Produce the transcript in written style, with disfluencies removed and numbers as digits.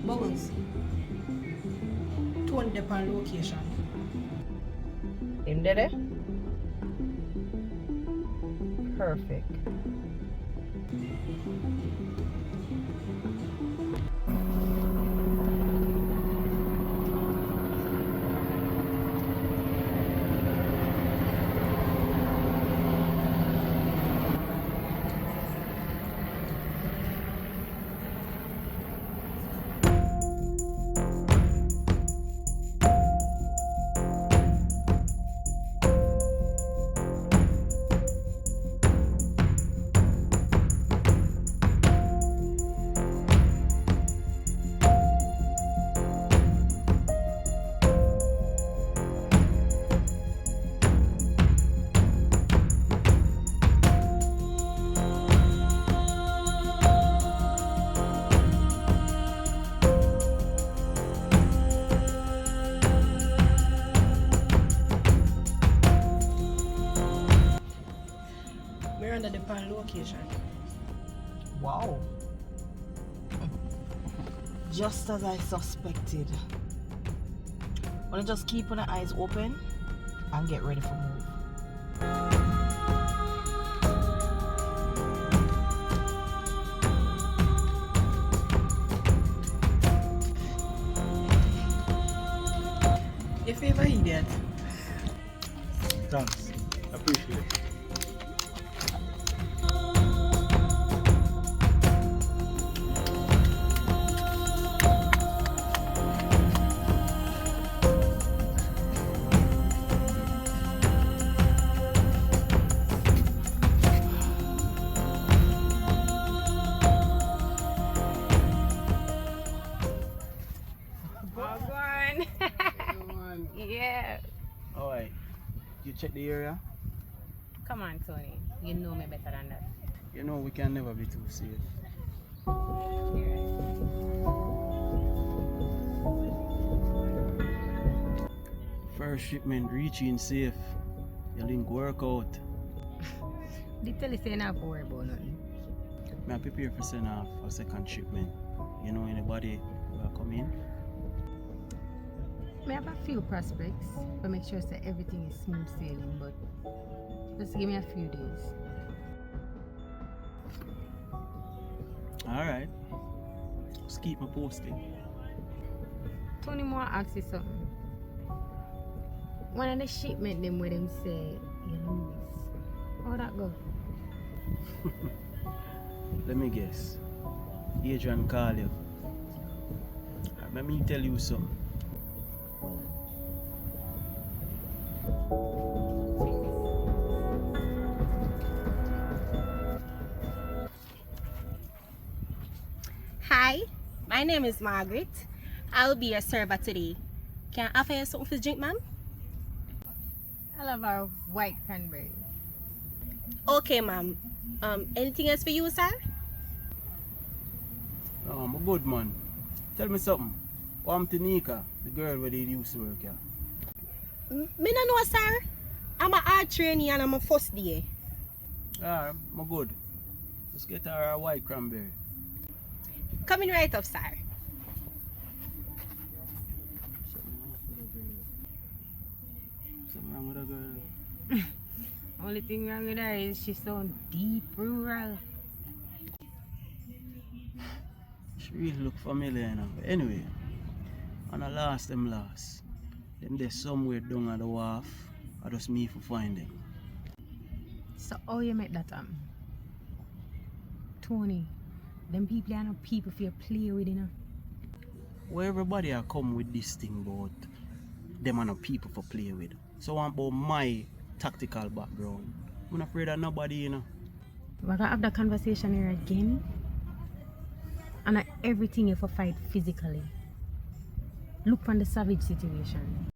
Bubbles, Tone depend location. Him there? Perfect. We're under the pan location. Wow. Just as I suspected. Wanna just keep our eyes open and get ready for move. Your favorite idiot. Thanks. Appreciate it. Yeah. Alright. You check the area? Come on, Tony. You know me better than that. You know we can never be too safe. First shipment reaching safe. Your link work out. They tell you say not to worry about nothing. I prepare for send off a second shipment. You know anybody will come in? I have a few prospects, but make sure that everything is smooth sailing. But just give me a few days. Alright. Just keep me posted. Tony, more ask you something. One of the shipment them where them say you lose. How that go? Let me guess. Adrian call you. Let me tell you something. Hi, my name is Margaret. I'll be your server today. Can I offer you something to drink, ma'am? I love our white cranberry. Okay, ma'am. Anything else for you, sir? Oh, I'm a good man. Tell me something. I'm Tanika, the girl where they used to work here. Me no know, sir. I'm a hard trainee and I'm a first day. Ah, I'm good. Just get her a white cranberry. Coming right up, sir. Something wrong with a girl. Only thing wrong with her is she sound deep rural. She really look familiar, you know. But anyway, on the last them last. Them there somewhere down at the wharf. I just me for find them. So how you make that happen? Tony, them people are not people for you play with, you know. Where everybody are come with this thing about them are not people for play with. So I'm about my tactical background. I'm not afraid of nobody, you know. We're gonna have that conversation here again. And everything you for fight physically. Look on the savage situation.